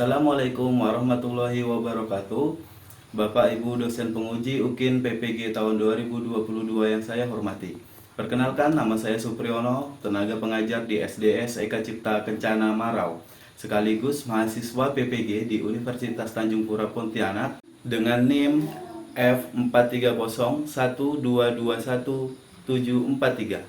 Assalamualaikum warahmatullahi wabarakatuh. Bapak Ibu dosen penguji UKIN PPG tahun 2022 yang saya hormati. Perkenalkan, nama saya Supriyono, tenaga pengajar di SDS Eka Cipta Kencana Marau, sekaligus mahasiswa PPG di Universitas Tanjung Pura Pontianak dengan NIM F4301221743.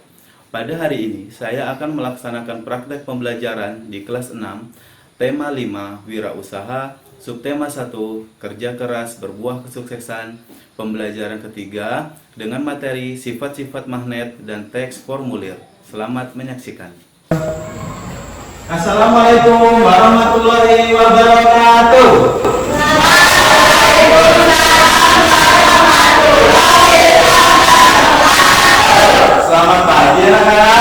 Pada hari ini, saya akan melaksanakan praktek pembelajaran di kelas 6, tema 5, wirausaha, subtema 1, kerja keras berbuah kesuksesan, pembelajaran ketiga, dengan materi sifat-sifat magnet dan teks formulir. Selamat menyaksikan. Assalamualaikum warahmatullahi wabarakatuh. Selamat pagi anak-anak.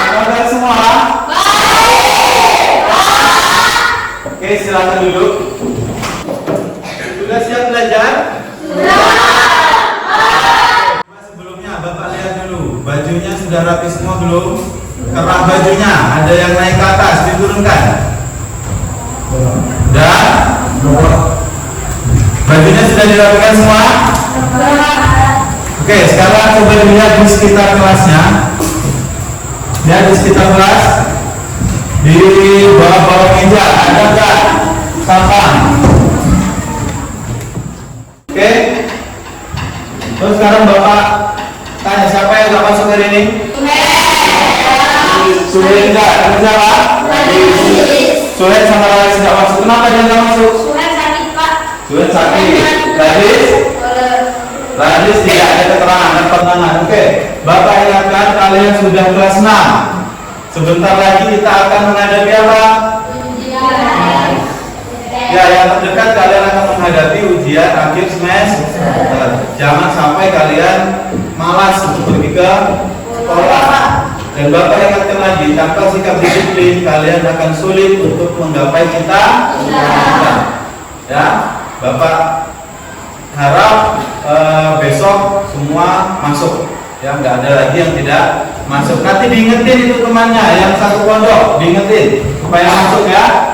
Selamat semua. Oke, silakan duduk. Sudah siap belajar? Sebelumnya Bapak lihat dulu, bajunya sudah rapi semua belum? Kerah bajunya, ada yang naik ke atas, diturunkan. Dan bajunya sudah dirapikan semua? Oke, sekarang coba dilihat di sekitar kelasnya. Lihat di sekitar kelas. Di bawah-bawah meja ada nggak sampah? Oke. Terus sekarang Bapak tanya, siapa yang nggak masuk hari ini? Sulit nggak? Siapa? Sulit sama Laris nggak masuk. Kenapa dia nggak masuk? Sulit sakit, Pak. Sulit sakit. Laris tidak ada keterangan dan pertengahan. Oke. Bapak ingatkan kalian sudah kelas 6. Sebentar lagi kita akan menghadapi apa? Ujian. Ya, yang terdekat kalian akan menghadapi ujian akhir semester. Jangan sampai kalian malas untuk pergi ke sekolah. Dan Bapak ingatkan lagi, tanpa sikap disiplin kalian akan sulit untuk menggapai cita-cita. Ya, Bapak harap besok semua masuk. Ya, nggak ada lagi yang tidak masuk. Nanti diingetin itu temannya yang satu pondok, diingetin supaya masuk ya.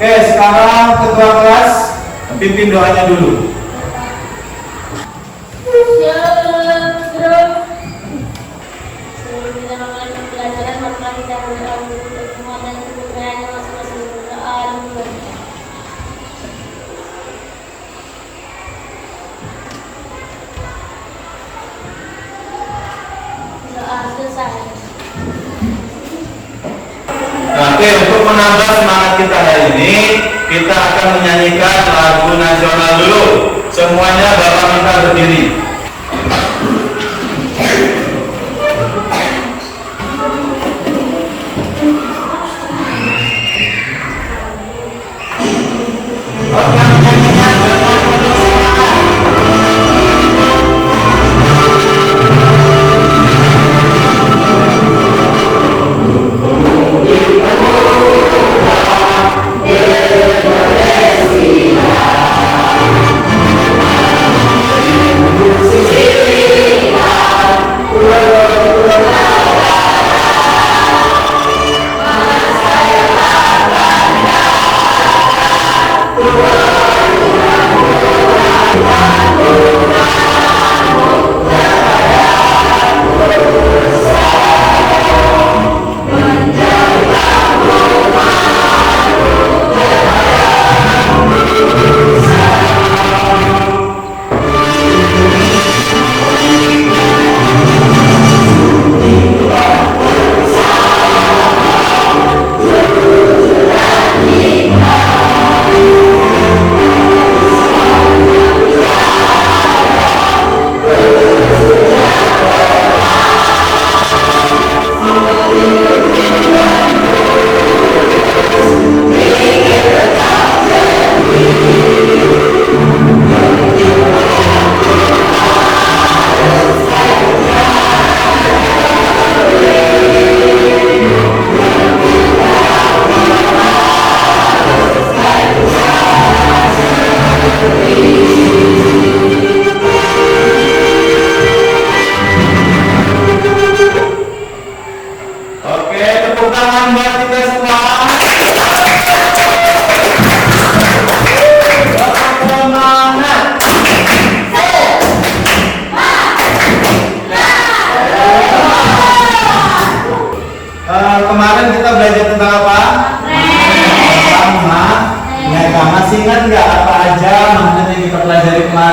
Oke, sekarang ketua kelas pimpin doanya dulu. Oke, untuk menambah semangat kita hari ini, kita akan menyanyikan lagu nasional dulu. Semuanya Bapak minta berdiri.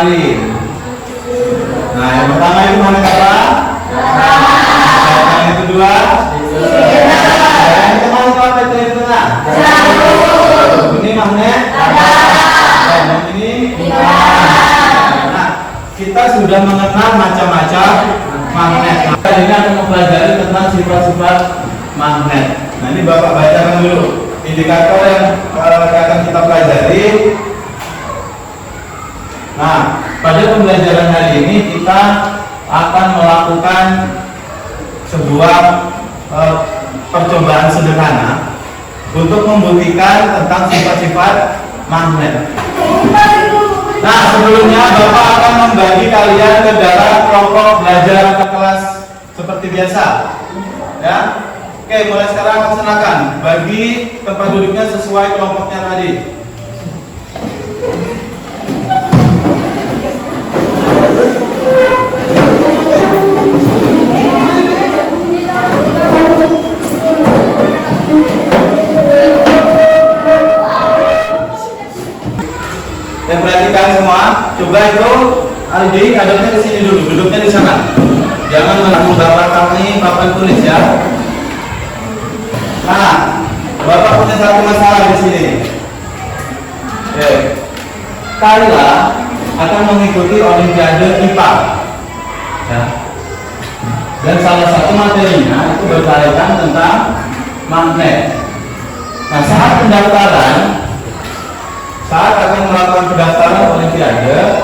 kemarin. Nah, yang pertama itu magnet apa? Yang kedua? Yang kemarin itu apa itu yang tengah? Ini magnet? Yang ini? Nah, kita sudah mengenal macam-macam magnet. Nah, ini akan mempelajari tentang sifat-sifat magnet. Nah, ini Bapak bacakan dulu indikator yang akan kita pelajari. Nah, pada pembelajaran hari ini kita akan melakukan sebuah percobaan sederhana untuk membuktikan tentang sifat-sifat magnet. Nah, sebelumnya Bapak akan membagi kalian ke dalam kelompok belajar ke kelas seperti biasa. Ya. Oke, mulai sekarang laksanakan. Bagi tempat duduknya sesuai kelompoknya tadi. Dan perhatikan semua, coba itu Aldi adanya ke sini dulu, duduknya di sana. Jangan melakukan Bapak kami papan tulis ya. Nah, Bapak punya satu masalah di sini. Oke. Kayla akan mengikuti Olimpiade IPA. Ya. Dan salah satu materinya itu berkaitan tentang magnet. Nah, saat akan melakukan pendaftaran Olimpiade,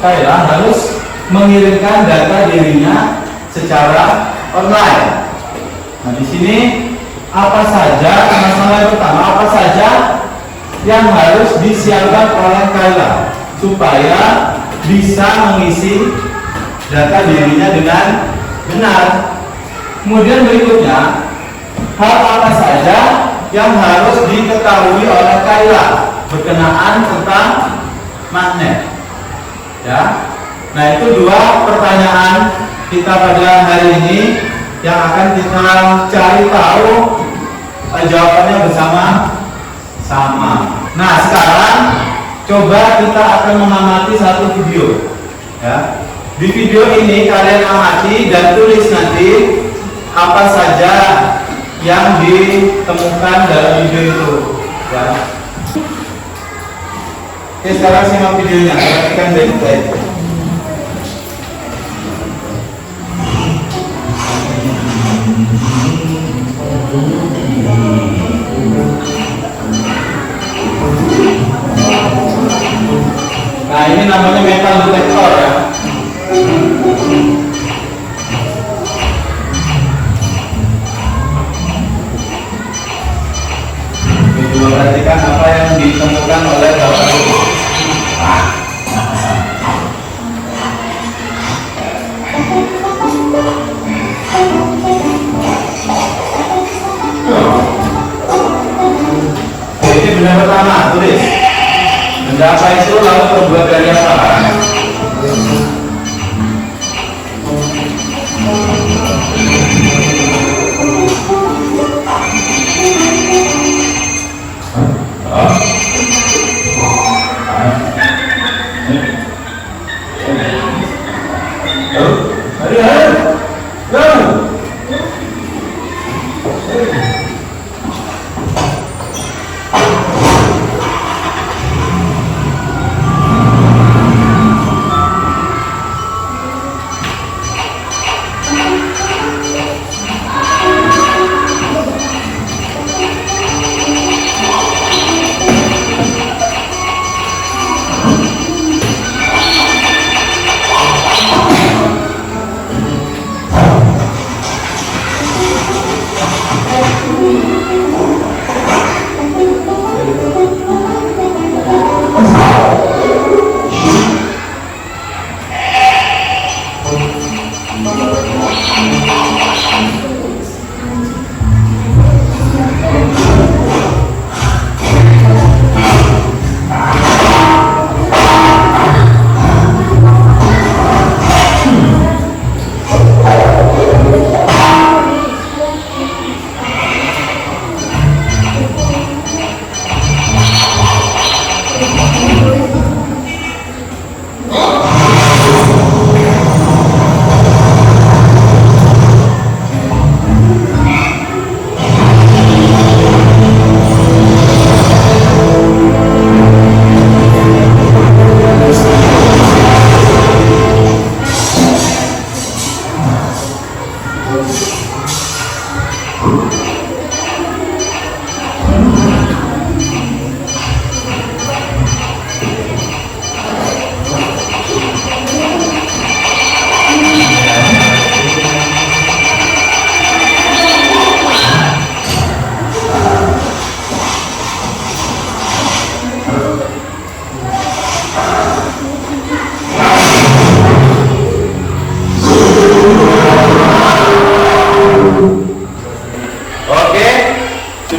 Kayla harus mengirimkan data dirinya secara online. Nah, di sini apa saja masalah yang pertama, apa saja yang harus disiapkan oleh Kayla supaya bisa mengisi data dirinya dengan benar. Kemudian berikutnya, hal apa saja yang harus diketahui oleh Kayla berkenaan tentang magnet. Ya. Nah, itu dua pertanyaan kita pada hari ini yang akan kita cari tahu jawabannya bersama-sama. Nah, sekarang coba kita akan mengamati satu video. Ya. Di video ini kalian amati dan tulis nanti apa saja yang ditemukan dalam video itu. Ya. Oke, sekarang simak videonya. Perhatikan baik-baik. Nah, ini namanya metal detektor ya. Coba perhatikan apa yang ditemukan oleh Bapak Ibu. Ini benda pertama, tulis. Benda apa itu, lalu terbuat dari apa?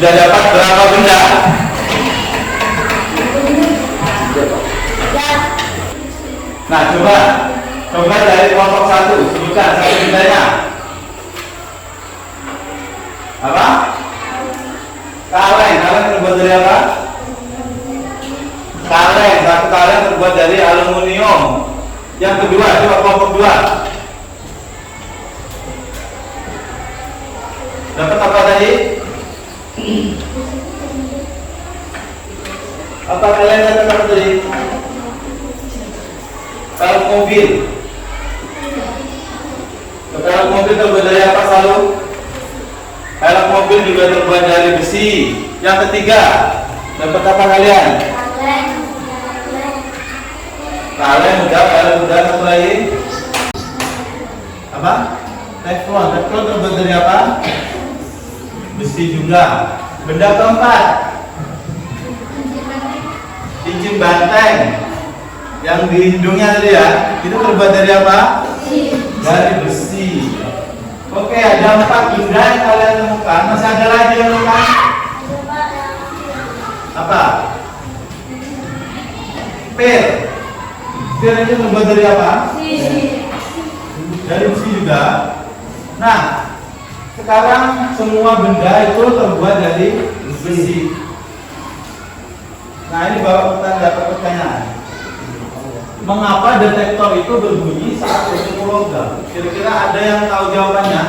sudah dapat berapa benda? Nah, coba dari kelompok 1, sebutkan satu bendanya. Apa? Kaleng. Kaleng terbuat dari apa? Kaleng. Satu kaleng terbuat dari aluminium. Yang kedua, coba kelompok 2. Dapat apa tadi? Apa kalian dapat apa tadi? Kalau mobil. Kalau mobil terbuat dari apa selalu? Kalau mobil juga terbuat dari besi. Yang ketiga, dapat apa kalian? Kaleng udah, satu lagi. Apa? Teflon. Teflon terbuat dari apa? Besi juga. Benda keempat, cincin banteng yang di hidungnya tadi ya, itu terbuat dari apa? Dari besi. Oke, ada 4 benda yang kalian temukan. Masih ada lagi yang temukan? Apa? Pil. Pil itu terbuat dari apa? Dari besi juga. Nah, sekarang semua benda itu terbuat dari besi. Nah, ini Bapak dapat pertanyaan. Mengapa detektor itu berbunyi saat bertemu logam? Kira-kira ada yang tahu jawabannya?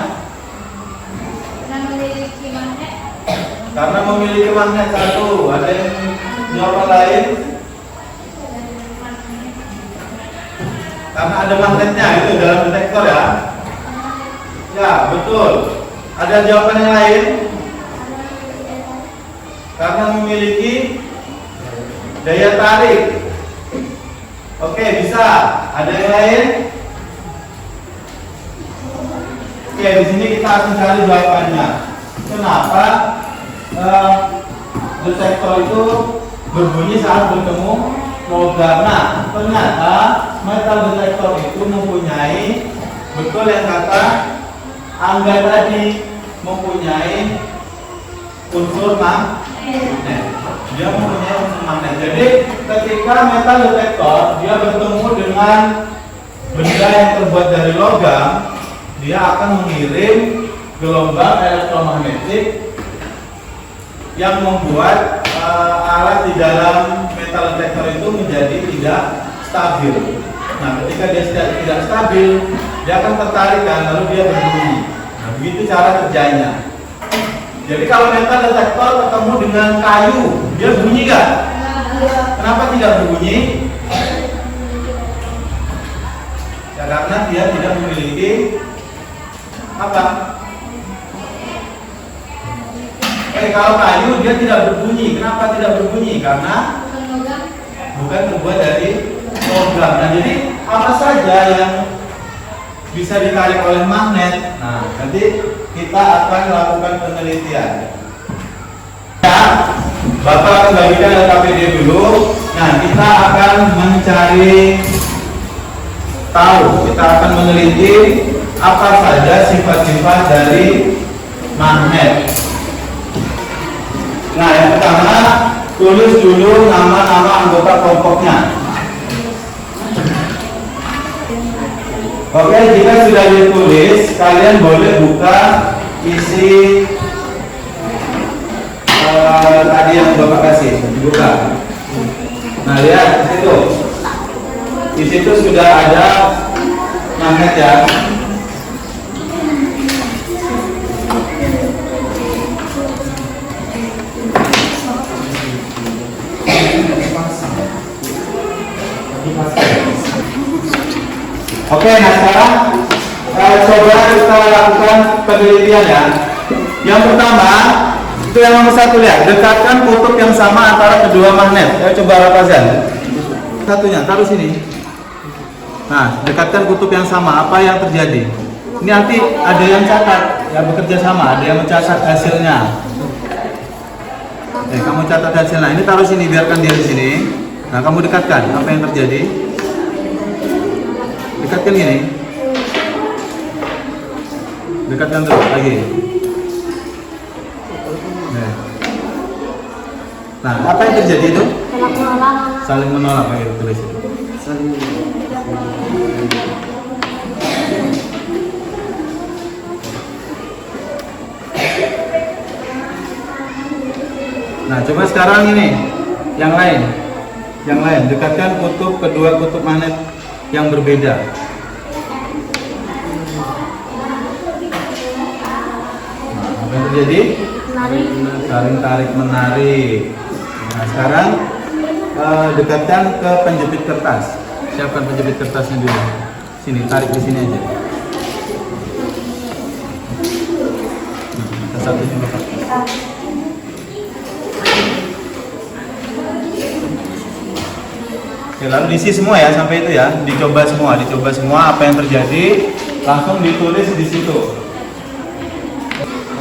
Karena memiliki magnet satu. Ada yang jawaban lain? Karena ada magnetnya itu dalam detektor ya. Ya, betul. Ada jawaban yang lain? Karena memiliki daya tarik. Oke, bisa. Ada yang lain? Oke, di sini kita akan cari jawabannya. Kenapa detektor itu berbunyi saat bertemu logam? Nah, ternyata metal detektor itu mempunyai, betul yang kata Angga tadi, mempunyai unsur magnet. Dia mempunyai unsur magnet. Jadi ketika metal detektor dia bertemu dengan benda yang terbuat dari logam, dia akan mengirim gelombang elektromagnetik yang membuat alat di dalam metal detektor itu menjadi tidak stabil. Nah, ketika dia tidak stabil, dia akan tertarik kan, lalu dia berbunyi. Nah, begitu cara kerjanya. Jadi kalau metal detektor ketemu dengan kayu, dia bunyi nggak? Kenapa tidak berbunyi? Ya karena dia tidak memiliki apa? Kalau kayu dia tidak berbunyi. Kenapa tidak berbunyi? Karena bukan terbuat dari logam. Nah, jadi apa saja yang bisa ditarik oleh magnet? Nah, nanti kita akan melakukan penelitian. Ya, Bapak akan bagikan LKPD dulu. Nah, kita akan mencari tahu. Kita akan meneliti apa saja sifat-sifat dari magnet. Nah, yang pertama, tulis dulu nama-nama anggota kelompoknya. Oke, jika sudah ditulis, kalian boleh buka isi tadi yang Bapak kasih, dibuka. Nah, lihat di situ. Di situ sudah ada magnet ya. Oke, nah sekarang coba kita lakukan penelitian ya. Yang pertama, itu yang nomor 1, lihat, dekatkan kutub yang sama antara kedua magnet. Ya, coba Rafazan. Satunya, taruh sini. Nah, dekatkan kutub yang sama, apa yang terjadi? Ini nanti ada yang catat, ya bekerja sama, ada yang mencatat hasilnya. Oke, kamu catat hasilnya. Ini taruh sini, biarkan dia di sini. Nah, kamu dekatkan, apa yang terjadi? Dekatkan gini. Dekatkan terus lagi. Nah. Nah, apa yang terjadi itu? Tolak menolak. Saling menolak, ayo tulis itu. Nah, coba sekarang ini yang lain, dekatkan kedua kutub magnet yang berbeda. Nah, apa yang terjadi? Menarik. Saling tarik menarik. Nah, sekarang dekatkan ke penjepit kertas. Siapkan penjepit kertasnya dulu. Sini, tarik di sini aja. Nah, satu juga Pak. Oke, lalu diisi semua ya sampai itu ya, dicoba semua apa yang terjadi, langsung ditulis di situ.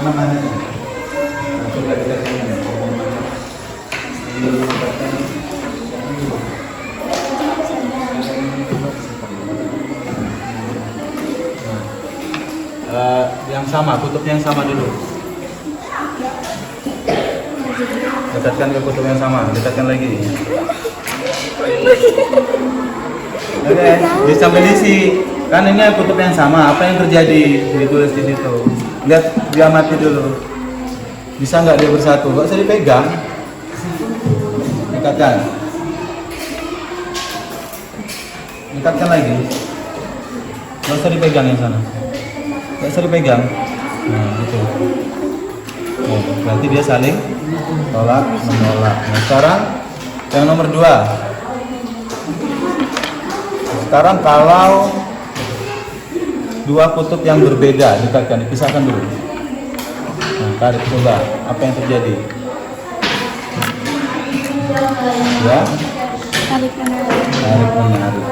Mana mana? Coba dekatkan. Yang sama, kutub yang sama dulu. Dekatkan ke kutub yang sama, dekatkan lagi. Oke, di sampai diisi. Kan ini kutub yang sama, apa yang terjadi? Ditulis di situ. Lihat, dia mati dulu. Bisa nggak dia bersatu? Nggak usah dipegang. Dekatkan. Dekatkan lagi. Nggak usah dipegang yang sana. Nggak usah dipegang. Nah, gitu. Oh, berarti dia saling tolak menolak. Nah, sekarang yang nomor 2. Sekarang kalau dua kutub yang berbeda, dekatkan, dipisahkan dulu. Nah, tarik coba, apa yang terjadi? Ya, Tarik menarik. tarik menarik.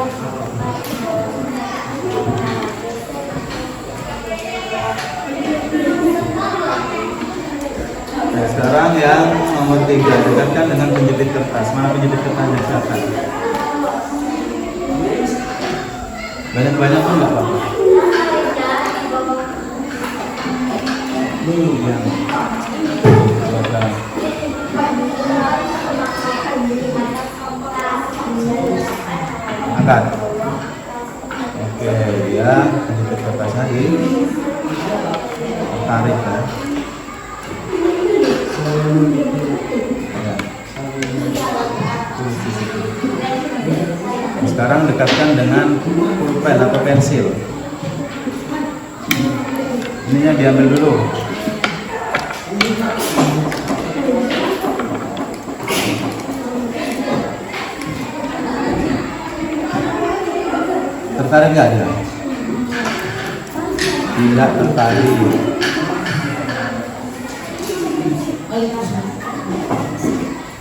Nah, sekarang yang nomor 3, dekatkan dengan penjepit kertas. Mana penjepit kertasnya? Siapa? Banyak-banyak pun nggak apa-apa. Yang belakang. Angkat. Oke, ya, penjepit kertasnya tarik ya. Sekarang dekatkan dengan pulpen atau pensil. Ininya diambil dulu. Tertarik nggak dia? Tidak tertarik.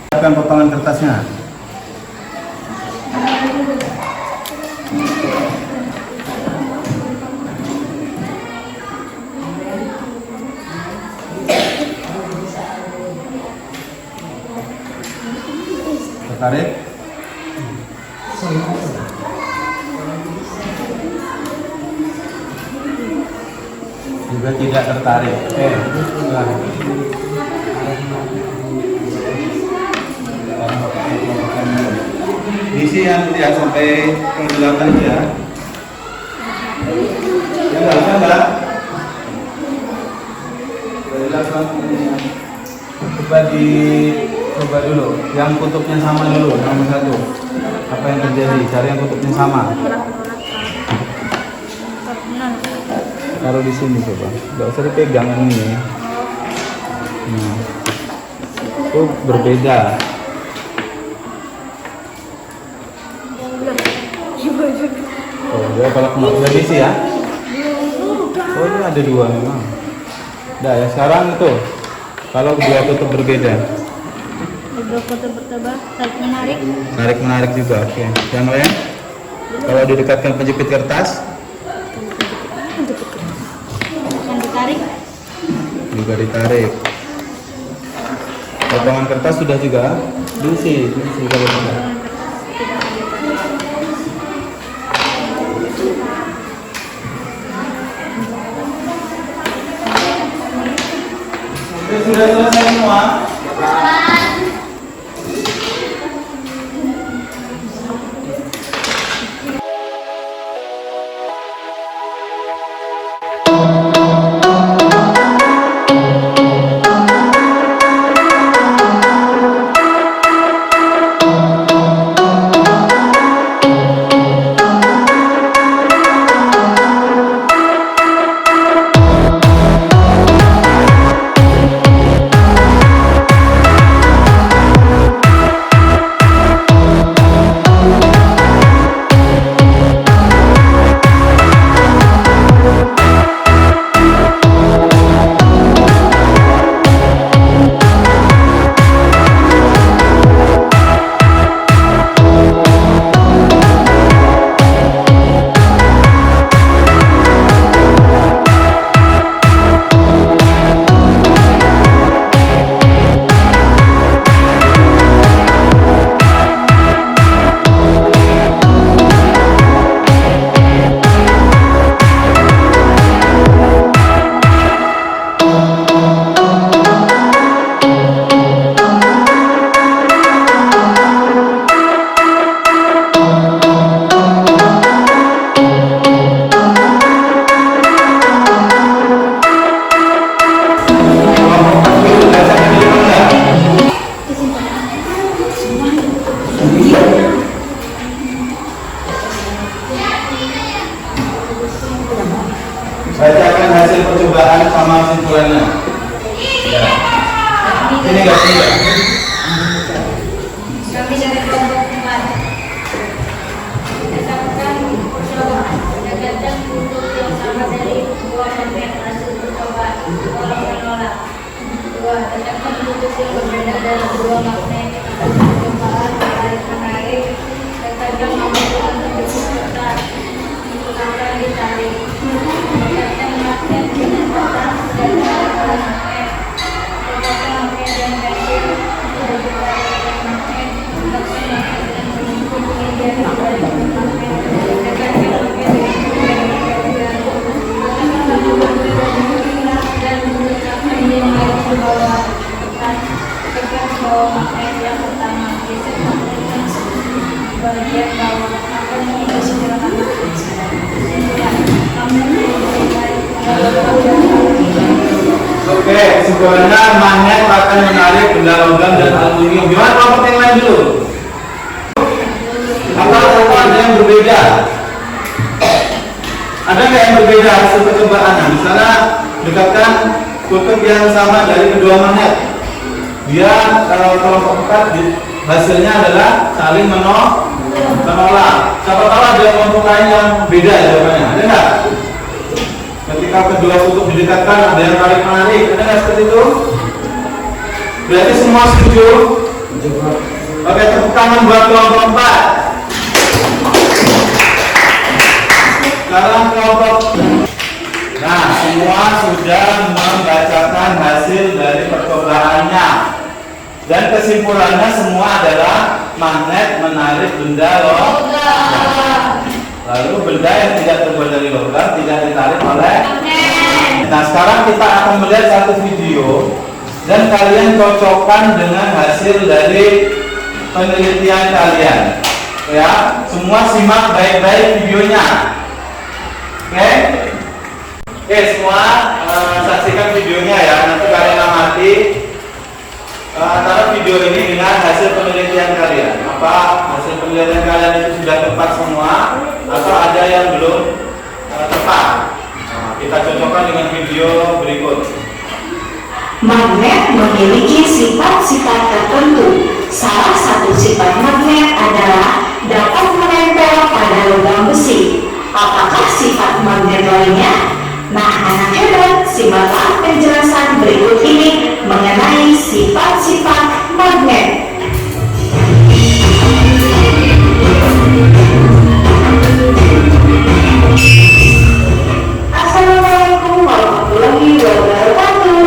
Siapkan potongan kertasnya. Tertarik? Juga tidak tertarik. Oke. Isi yang tidak sampai ke 8 ya. Ya enggak. Coba dulu. Yang kutubnya sama dulu, nomor 1. Apa yang terjadi? Cari yang kutubnya sama. Taruh di sini coba. Enggak usah dipegang ini. Nah. Itu berbeda. Oh, dia kalau udah diisi ya? Oh, ini ada 2 memang. Udah ya, sekarang itu kalau dua kutub berbeda. Dua kutub berbeda, tarik menarik. Tarik menarik juga. Oke. Yang lain? Kalau didekatkan penjepit kertas, Yang ditarik. juga ditarik. Potongan kertas sudah juga diisi kalau tidak. Sudah selesai semua? Bacakan hasil percobaan sama kesimpulannya. Ya. Ini enggak sih? Kami dari kelompok 4 mendapatkan percobaan mendapatkan kutub yang sama dari dua magnet hasil percobaan tolak menolak. 2. Tetapkan kutub yang berbeda dari dua magnet hasil percobaan tarik menarik. Tetapkan magnet untuk diputar untuk akan ditarik. Tetapkan magnet dengan atas dan bawah magnet. Tetapkan magnet dan pensil untuk ditarik oleh magnet. Tetapkan magnet dan penunjuk media ditarik oleh magnet. Tetapkan magnet dengan penunjuk dan menggunakan yang ke bawah tekan bawah magnet yang pertama, geser magnet yang bagian bawah akan mengisi gerakan Oke, kesimpulannya magnet akan menarik benda logam dan aluminium. Gimana kelompok yang lain dulu? Apa ada yang berbeda? Ada nggak yang berbeda hasil percobaan? Nah, misalnya dekatkan kutub yang sama dari kedua magnet. Dia kelompok 4 hasilnya adalah saling menolak. Siapa tahu ada kelompok lain yang beda jawabannya. Ada nggak? Ketika kedua kutub didekatkan ada yang tarik menarik. Ada nggak seperti itu? Berarti semua setuju? Oke, tepuk tangan buat kelompok 4. Sekarang kelompok. Nah, semua sudah membacakan hasil dari percobaannya. Dan kesimpulannya semua adalah magnet menarik benda logam. Lalu benda yang tidak terbuat dari logam tidak ditarik oleh magnet. Nah, sekarang kita akan melihat satu video dan kalian cocokkan dengan hasil dari penelitian kalian. Ya, semua simak baik-baik videonya. Oke, semua saksikan videonya ya. Nanti kalian amati antara video ini dengan hasil penelitian kalian. Apa hasil penelitian kalian itu sudah tepat semua atau ada yang belum tepat? Nah, kita cocokkan dengan video berikut. Magnet memiliki sifat-sifat tertentu. Salah satu sifat magnet adalah dapat menempel pada logam besi. Apakah sifat magnet lainnya? Nah, anak hebat, simaklah penjelasan berikut ini mengenai sifat-sifat magnet. Assalamualaikum warahmatullahi wabarakatuh.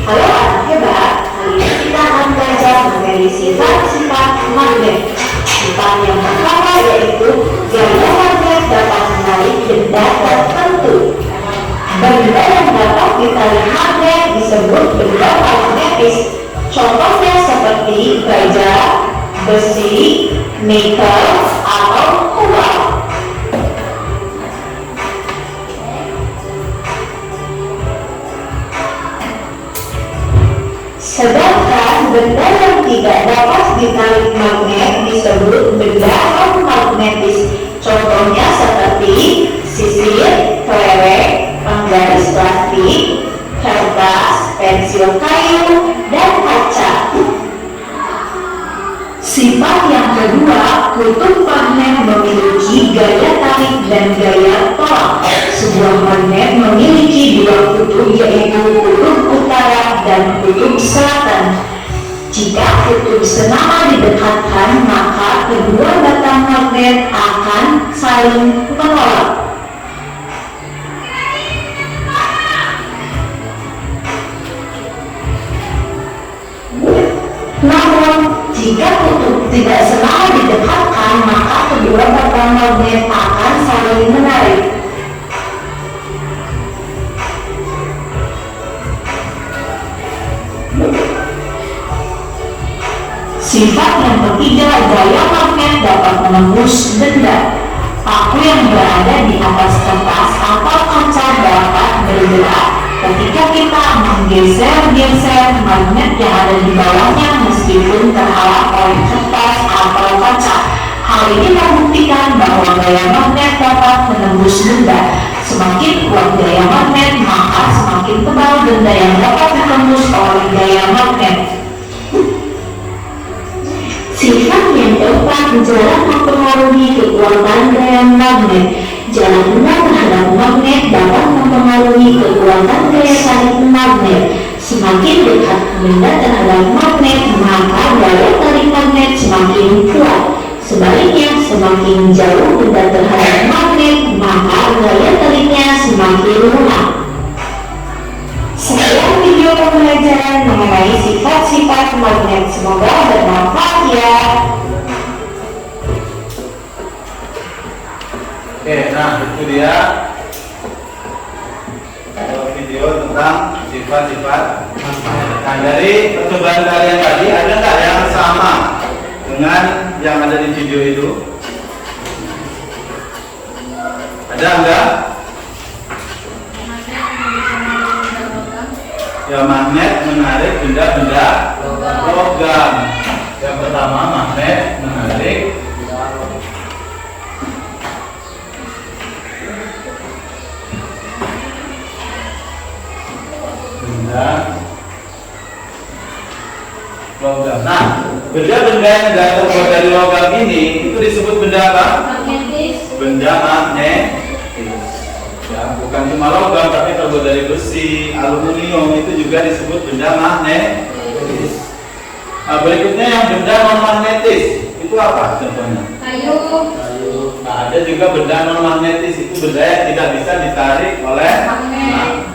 Halo anak hebat, hari ini kita akan belajar mengenai sifat-sifat magnet. Sifat yang pertama yaitu gaya magnet dapat menarik benda tertentu. Benda yang dapat ditarik magnet disebut benda magnetis. Contohnya seperti baja, besi, nikel, atau kobalt. ditarik magnet disebut benda non-magnetis. Contohnya seperti sisir, kelereng, penggaris plastik, kertas, pensil kayu, dan kaca. Sifat yang kedua, kutub magnet memiliki gaya tarik dan gaya tolak. Sebuah magnet memiliki dua kutub, yaitu kutub utara dan kutub selatan. Jika kutub senama didekatkan, maka kedua batang magnet akan saling menolak. Namun, jika kutub tidak senama didekatkan, maka kedua batang magnet akan saling menarik. Sifat yang ketiga, gaya magnet dapat menembus benda. Paku yang berada di atas kertas atau kaca dapat bergerak ketika kita menggeser-geser magnet yang ada di bawahnya meskipun terhalang oleh kertas atau kaca. Hal ini membuktikan bahwa gaya magnet dapat menembus benda. Semakin kuat gaya magnet, maka semakin tebal benda yang dapat ditembus oleh gaya magnet. Sifat yang keempat, jarak mempengaruhi kekuatan gaya magnet. Jarak benda terhadap magnet dapat mempengaruhi kekuatan gaya tarik magnet. Semakin dekat benda terhadap magnet, maka gaya tarik magnet semakin kuat. Sebaliknya, semakin jauh benda terhadap magnet, maka gaya tariknya semakin lemah. Sekian video pembelajaran mengenai sifat-sifat magnet. Semoga bermanfaat ya. Oke, nah itu dia video tentang sifat-sifat magnet. Nah, dari percobaan kalian tadi, ada nggak yang sama dengan yang ada di video itu? Ada nggak? Ya, magnet menarik benda-benda logam. Yang pertama, magnet menarik benda logam. Nah, benda-benda yang tidak terbuat dari logam ini itu disebut benda apa? Magnetis. Benda magnetis. Ya, bukan cuma logam tapi terbuat dari besi, aluminium, itu juga disebut benda magnetis. Nah, berikutnya yang benda non magnetis itu apa contohnya? Kayu. Nah, ada juga benda non magnetis, itu benda yang tidak bisa ditarik oleh magnet.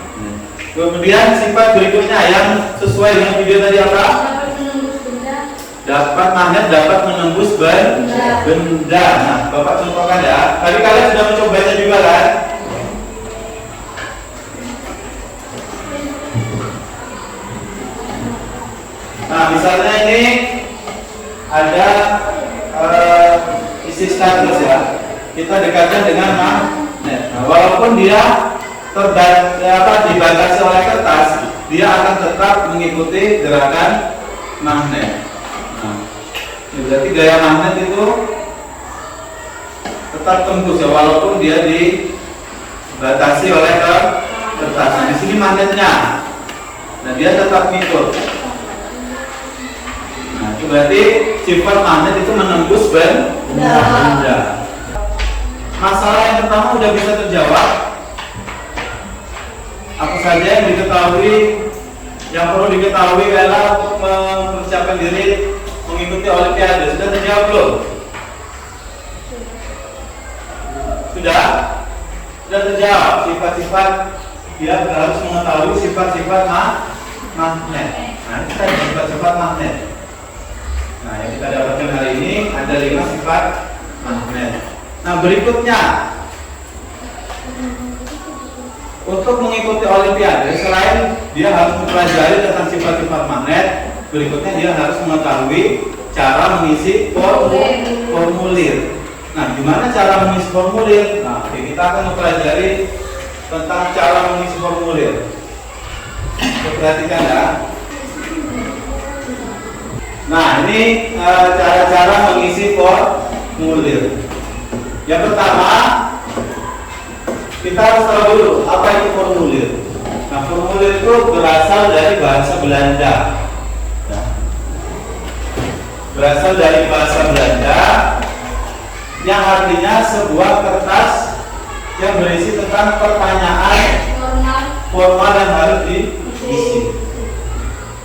Kemudian sifat berikutnya yang sesuai dengan video tadi apa? Dapat menembus benda. Dapat magnet dapat menembus benda. Nah, Bapak contohkan ya. Tadi kalian sudah mencobanya juga kan? Nah, misalnya ini ada isi status ya, kita dekatkan dengan magnet. Nah, walaupun dia dibatasi oleh kertas, dia akan tetap mengikuti gerakan magnet. Nah, berarti gaya magnet itu tetap tembus ya, walaupun dia dibatasi oleh kertas. Nah, di sini magnetnya, nah dia tetap ngikut. Nah, itu berarti sifat magnet itu menembus benda. Masalah yang pertama udah bisa terjawab. Apa saja yang perlu diketahui adalah untuk mempersiapkan diri mengikuti olimpiade. Sudah terjawab belum? Sudah terjawab. Sifat-sifat, dia harus mengetahui sifat-sifat magnet. Nah, ini tadi sifat-sifat magnet. Nah, yang kita dapatkan hari ini ada 5 sifat magnet. Nah, berikutnya untuk mengikuti olimpiade, selain dia harus mempelajari tentang sifat-sifat magnet, berikutnya dia harus mengetahui cara mengisi formulir. Nah, gimana cara mengisi formulir? Nah, kita akan mempelajari tentang cara mengisi formulir. Perhatikan ya. Nah, ini cara-cara mengisi formulir. Yang pertama, kita harus tahu dulu apa itu formulir. Nah, formulir itu berasal dari bahasa Belanda. Ya. Berasal dari bahasa Belanda yang artinya sebuah kertas yang berisi tentang pertanyaan formal yang harus diisi.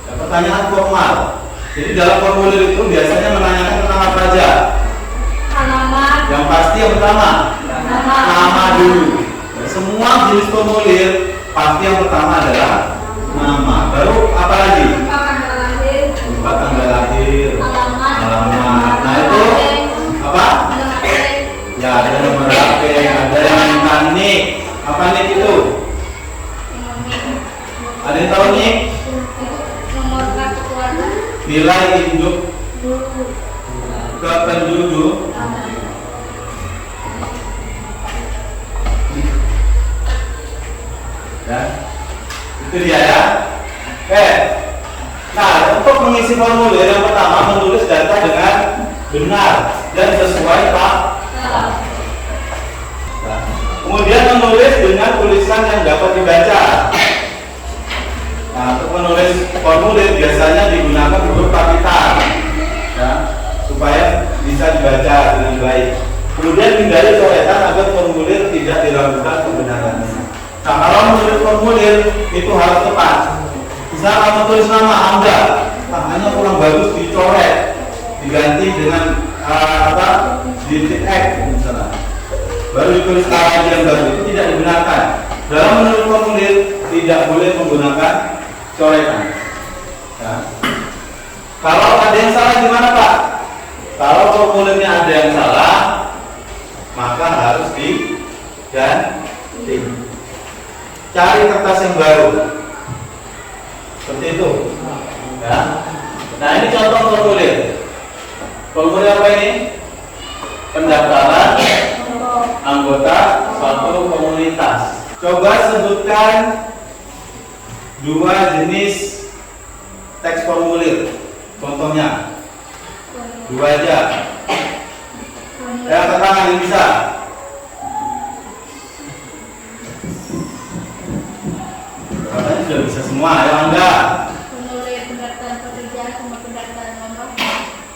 Ya, pertanyaan formal. Jadi dalam formulir itu biasanya menanyakan tentang apa aja? Alamat. Yang pasti yang pertama nama dulu. Ya, semua jenis formulir pasti yang pertama adalah nama. Baru apa lagi? Tempat tanggal lahir, alamat. Nah itu apa? Ya ada nomor HP, ada yang minta nik. Apa nik itu? Ada yang tahu nik? Nomor kartu keluarga. Nilai induk kependuduk. Ya, itu dia ya. Oke. Nah, untuk mengisi formulir yang pertama menulis data dengan benar dan sesuai Pak. Nah, kemudian menulis dengan tulisan yang dapat dibaca. Nah, untuk menulis formulir biasanya digunakan huruf kapital, ya, supaya bisa dibaca dengan baik. Kemudian hindari coretan agar formulir tidak diragukan kebenarannya. Nah, kalau menulis formulir itu harus tepat. Misal kamu tulis nama Anda, hanya kurang bagus dicoret, diganti dengan titik X misalnya. Baru ditulis lagi yang baru, itu tidak dibenarkan. Dalam menulis formulir tidak boleh menggunakan coretan. Ya. Kalau ada yang salah gimana Pak? Kalau formulirnya ada yang salah, maka harus diganti. Cari kertas yang baru. Seperti itu. Ya. Nah ini contoh formulir. Formulir apa ini? Pendaftaran anggota suatu komunitas. Coba sebutkan dua jenis teks formulir. Contohnya dua aja. Ya, tangan yang bisa. Katanya sudah bisa semua, ya enggak? Formulir pendaftaran pekerjaan sama pendaftaran nomor.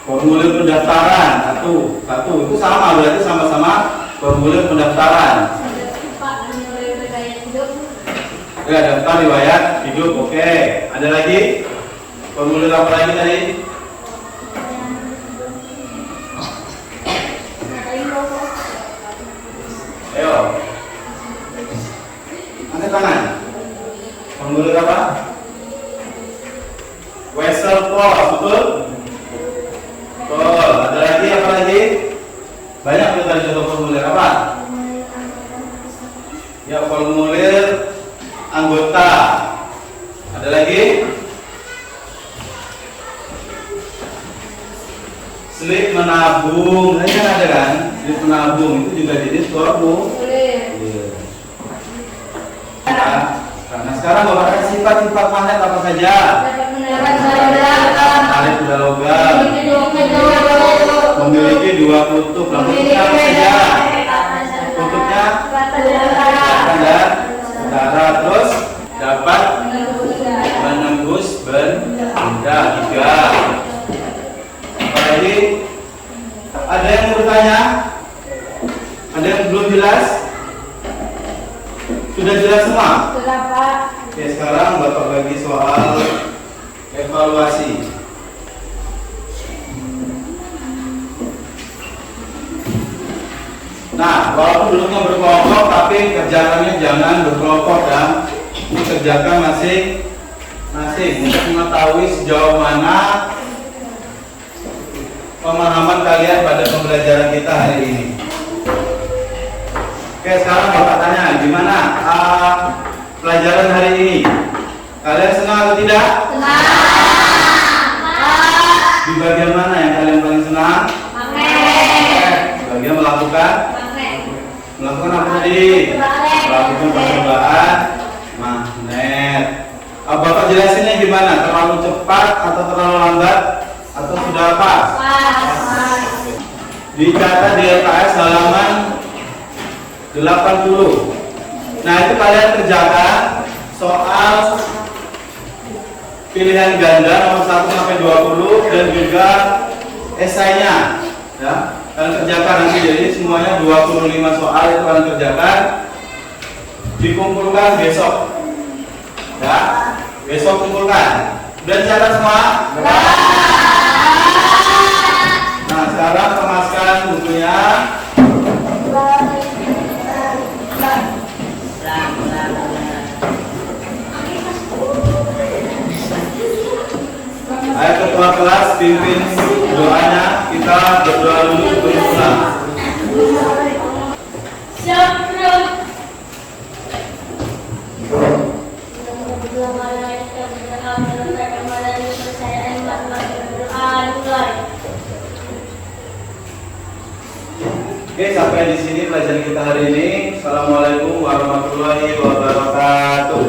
Formulir pendaftaran satu itu sama, berarti sama-sama formulir pendaftaran. Formulir riwayat hidup. Ya, daftar riwayat hidup, oke. Ada lagi? Formulir apa lagi tadi? Ayo, angkat tangan. Formulir apa? Wesel pos, betul? Betul. Ada lagi apa lagi? Banyak kita contoh formulir apa? Ya, formulir anggota. Ada lagi? Slip menabung. Ini kan ada kan? Slip menabung itu juga jenis formulir. Nah, sekarang Bapak kasih sifat-sifat magnet apa saja? Magnet benda logam. Memiliki dua kutub. Kutubnya apa saja? Kutubnya selatan dan utara. Terus dapat menembus benda tiga. Apalagi? Ada yang mau bertanya? Ada yang belum jelas? Sudah jelas semua? Sudah Pak. Oke, sekarang Bapak bagi soal evaluasi. Nah, walaupun duduknya berkelompok, tapi kerjakannya jangan berkelompok dan dikerjakan masing-masing untuk mengetahui sejauh mana pemahaman kalian pada pembelajaran kita hari ini. Oke, sekarang Bapak tanya, gimana pelajaran hari ini? Kalian senang atau tidak? Senang. Di bagian mana yang kalian paling senang? Magnet. Bagian melakukan apa tadi? Melakukan percobaan magnet. Bapak jelasinnya gimana? Terlalu cepat atau terlalu lambat? Atau berapa? Dicatat di LKS halaman 80. Nah, itu kalian kerjakan soal pilihan ganda nomor 1 sampai 20 dan juga esainya. Ya, kalian kerjakan nanti, jadi semuanya 25 soal itu kalian kerjakan, dikumpulkan besok. Ya, besok kumpulkan. Udah dicatat semua? Nah, sekarang kemaskan bukunya. Ayo ketua kelas pimpin doanya, kita berdoa dulu berpulang. Oke, sampai di sini pelajaran kita hari ini. Assalamualaikum warahmatullahi wabarakatuh.